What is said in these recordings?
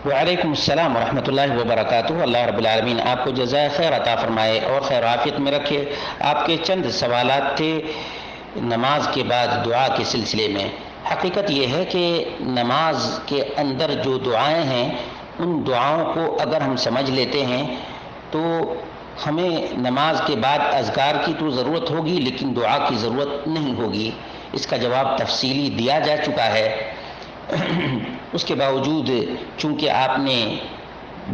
وعلیکم السلام ورحمۃ اللہ وبرکاتہ۔ اللہ رب العالمین آپ کو جزائے خیر عطا فرمائے اور خیر عافیت میں رکھے۔ آپ کے چند سوالات تھے نماز کے بعد دعا کے سلسلے میں۔ حقیقت یہ ہے کہ نماز کے اندر جو دعائیں ہیں ان دعاؤں کو اگر ہم سمجھ لیتے ہیں تو ہمیں نماز کے بعد اذکار کی تو ضرورت ہوگی لیکن دعا کی ضرورت نہیں ہوگی۔ اس کا جواب تفصیلی دیا جا چکا ہے۔ اس کے باوجود چونکہ آپ نے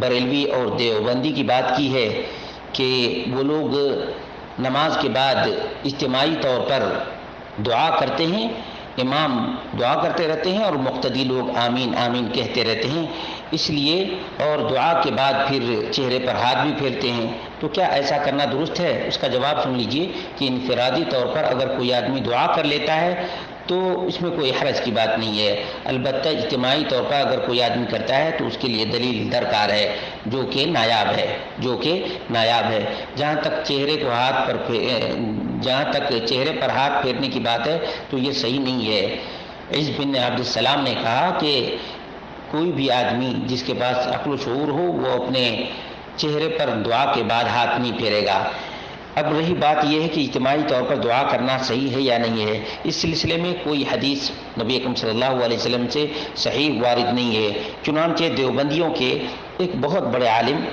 بریلوی اور دیوبندی کی بات کی ہے کہ وہ لوگ نماز کے بعد اجتماعی طور پر دعا کرتے ہیں، امام دعا کرتے رہتے ہیں اور مقتدی لوگ آمین آمین کہتے رہتے ہیں، اس لیے اور دعا کے بعد پھر چہرے پر ہاتھ بھی پھیرتے ہیں، تو کیا ایسا کرنا درست ہے؟ اس کا جواب سن لیجئے کہ انفرادی طور پر اگر کوئی آدمی دعا کر لیتا ہے تو اس میں کوئی حرج کی بات نہیں ہے، البتہ اجتماعی طور پر اگر کوئی آدمی کرتا ہے تو اس کے لیے دلیل درکار ہے جو کہ نایاب ہے۔ جہاں تک چہرے پر ہاتھ پھیرنے کی بات ہے تو یہ صحیح نہیں ہے۔ عز بن عبد السلام نے کہا کہ کوئی بھی آدمی جس کے پاس عقل و شعور ہو وہ اپنے چہرے پر دعا کے بعد ہاتھ نہیں پھیرے گا۔ اب رہی بات یہ ہے کہ اجتماعی طور پر دعا کرنا صحیح ہے یا نہیں ہے، اس سلسلے میں کوئی حدیث نبی اکرم صلی اللہ علیہ وسلم سے صحیح وارد نہیں ہے۔ چنانچہ دیوبندیوں کے ایک بہت بڑے عالم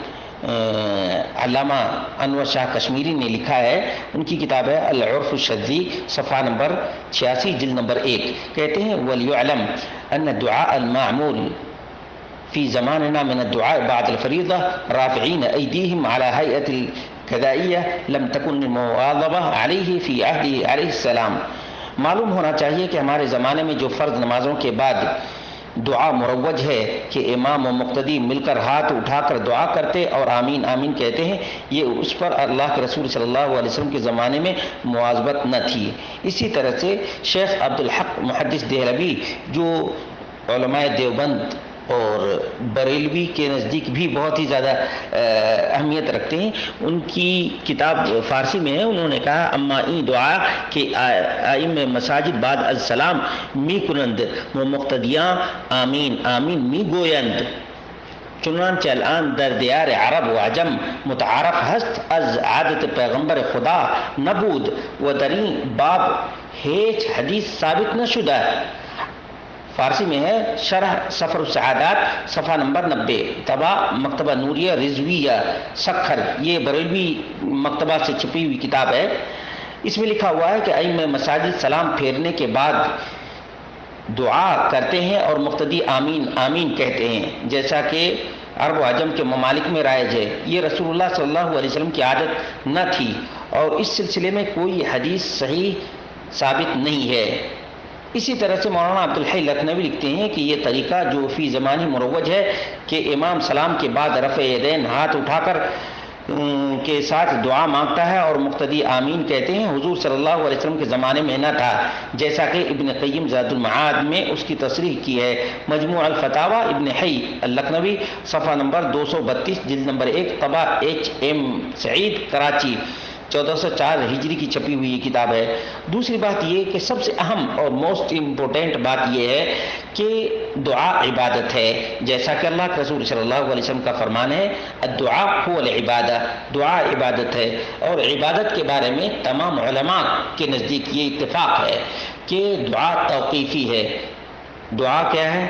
علامہ انور شاہ کشمیری نے لکھا ہے، ان کی کتاب ہے العرف الشذی، صفحہ نمبر 86 جلد نمبر 1، کہتے ہیں وَلْيُعْلَمْ أَنَّ الدُّعَاءَ الْمَعْمُولِ فی زماننا من الدعاء بعد الفریضہ رافعین ایدیہم علی ہیئۃ الکدائیہ لم تکن المواظبہ علیہ فی عہدہ علیہ السلام۔ معلوم ہونا چاہیے کہ ہمارے زمانے میں جو فرض نمازوں کے بعد دعا مروج ہے کہ امام و مقتدی مل کر ہاتھ اٹھا کر دعا کرتے اور آمین آمین کہتے ہیں، یہ اس پر اللہ کے رسول صلی اللہ علیہ وسلم کے زمانے میں مواظبت نہ تھی۔ اسی طرح سے شیخ عبدالحق محدث دہلوی جو علماء دیوبند اور بریلوی کے نزدیک بھی بہت ہی زیادہ اہمیت رکھتے ہیں، ان کی کتاب فارسی میں ہے، انہوں نے کہا اما این دعا کہ ائمہ مساجد بعد السلام می کنند و مقتدیاں آمین آمین می گویند، چنانچہ الان در دیار عرب و عجم متعارف ہست از عادت پیغمبر خدا نبود و در این باب ہیچ حدیث ثابت نہ شدہ۔ فارسی میں ہے، شرح سفر السعادات صفحہ نمبر 90، طبع مکتبہ نوریہ رضویہ سکھر، یہ بریلوی مکتبہ سے چھپی ہوئی کتاب ہے۔ اس میں لکھا ہوا ہے کہ ائمہ مساجد سلام پھیرنے کے بعد دعا کرتے ہیں اور مقتدی آمین آمین کہتے ہیں، جیسا کہ عرب و عجم کے ممالک میں رائج ہے۔ یہ رسول اللہ صلی اللہ علیہ وسلم کی عادت نہ تھی اور اس سلسلے میں کوئی حدیث صحیح ثابت نہیں ہے۔ اسی طرح سے مولانا عبدالحی لکھنوی لکھتے ہیں کہ یہ طریقہ جو فی زمانی مروج ہے کہ امام سلام کے بعد رفع یدین ہاتھ اٹھا کر کے ساتھ دعا مانگتا ہے اور مقتدی آمین کہتے ہیں، حضور صلی اللہ علیہ وسلم کے زمانے میں نہ تھا، جیسا کہ ابن قیم زاد المعاد میں اس کی تصریح کی ہے۔ مجموع الفتاوی ابن حی اللکھنوی صفحہ نمبر 232 جلد نمبر 1، طبع ایچ ایم سعید کراچی، 1404 ہجری کی چھپی ہوئی یہ کتاب ہے۔ دوسری بات یہ کہ سب سے اہم اور موسٹ امپورٹنٹ بات یہ ہے کہ دعا عبادت ہے، جیسا کہ اللہ کے رسول صلی اللہ علیہ وسلم کا فرمان ہے الدعاء هو العبادہ، دعا عبادت ہے، اور عبادت کے بارے میں تمام علماء کے نزدیک یہ اتفاق ہے کہ دعا توقیفی ہے۔ دعا کیا ہے؟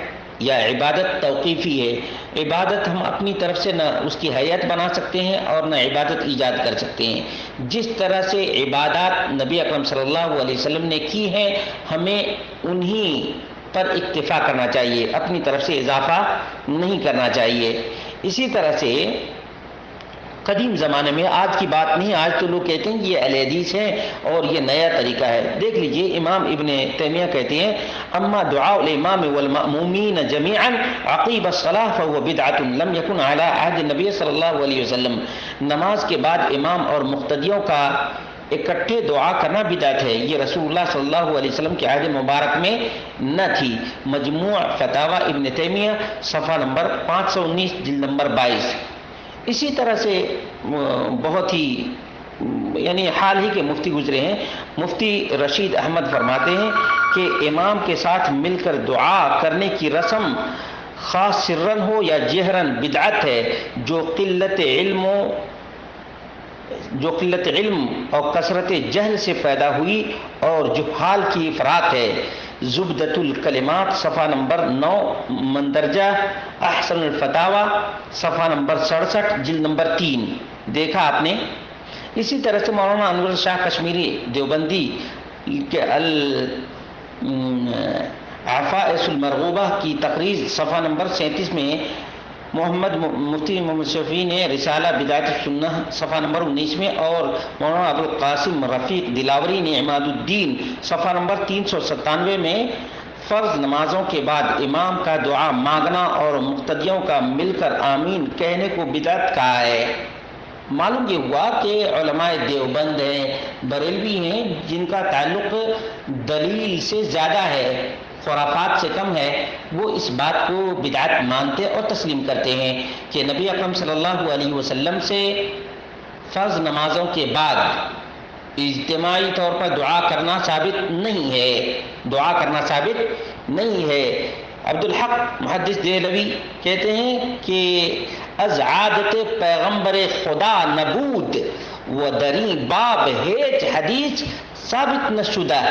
یا عبادت توقیفی ہے۔ عبادت ہم اپنی طرف سے نہ اس کی حیت بنا سکتے ہیں اور نہ عبادت ایجاد کر سکتے ہیں۔ جس طرح سے عبادات نبی اکرم صلی اللہ علیہ وسلم نے کی ہیں، ہمیں انہی پر اکتفا کرنا چاہیے، اپنی طرف سے اضافہ نہیں کرنا چاہیے۔ اسی طرح سے قدیم زمانے میں، آج کی بات نہیں، آج تو لوگ کہتے ہیں کہ یہ اہل حدیث ہے اور یہ نیا طریقہ ہے۔ دیکھ لیجئے امام ابن تیمیہ کہتے ہیں اما دعاء الامام والمأمومین جميعا عقیب الصلاة فهو بدعۃ لم يكن على عہد النبی صلی اللہ علیہ وسلم۔ نماز کے بعد امام اور مقتدیوں کا اکٹھے دعا کرنا بدعت ہے، یہ رسول اللہ صلی اللہ علیہ وسلم کے عہد مبارک میں نہ تھی۔ مجموع فتاوی ابن تیمیہ صفحہ نمبر 519 جلد نمبر 22۔ اسی طرح سے بہت ہی یعنی حال ہی کے مفتی گزرے ہیں، مفتی رشید احمد فرماتے ہیں کہ امام کے ساتھ مل کر دعا کرنے کی رسم خاص سرن ہو یا جہرن بدعت ہے جو قلت علم اور کثرت جہل سے پیدا ہوئی اور جہال کی افراط ہے۔ زبدۃ الکلمات صفحہ نمبر 9، مندرجہ احسن الفتاوی صفحہ نمبر 67، جلد نمبر 3۔ دیکھا آپ نے۔ اسی طرح سے مولانا انور شاہ کشمیری دیوبندی کے عفائس المرغوبہ کی تقریر صفحہ نمبر 37 میں مفتی محمد شفیع نے رسالہ بدعت السنہ صفحہ نمبر 19 میں، اور مولانا ابوالقاسم رفیق دلاوری نے عماد الدین صفحہ نمبر 397 میں فرض نمازوں کے بعد امام کا دعا مانگنا اور مقتدیوں کا مل کر آمین کہنے کو بدعت کہا ہے۔ معلوم یہ ہوا کہ علماء دیوبند ہیں، بریلوی ہیں، جن کا تعلق دلیل سے زیادہ ہے، خرافات سے کم ہے، وہ اس بات کو بدعت مانتے اور تسلیم کرتے ہیں کہ نبی اکرم صلی اللہ علیہ وسلم سے فرض نمازوں کے بعد اجتماعی طور پر دعا کرنا ثابت نہیں ہے۔ عبدالحق محدث دہلوی کہتے ہیں کہ از عادت پیغمبر خدا نبود و دری باب ہیچ حدیث ثابت نہ شدہ،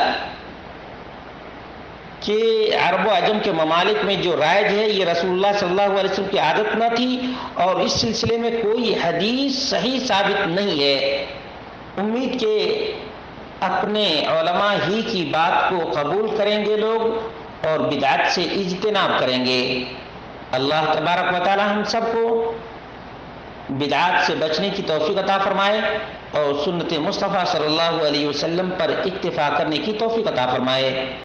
کہ عرب و عجم کے ممالک میں جو رائج ہے یہ رسول اللہ صلی اللہ علیہ وسلم کی عادت نہ تھی، اور اس سلسلے میں کوئی حدیث صحیح ثابت نہیں ہے۔ امید کہ اپنے علماء ہی کی بات کو قبول کریں گے لوگ اور بدعت سے اجتناب کریں گے۔ اللہ تبارک و تعالی ہم سب کو بدعات سے بچنے کی توفیق عطا فرمائے اور سنت مصطفیٰ صلی اللہ علیہ وسلم پر اکتفا کرنے کی توفیق عطا فرمائے۔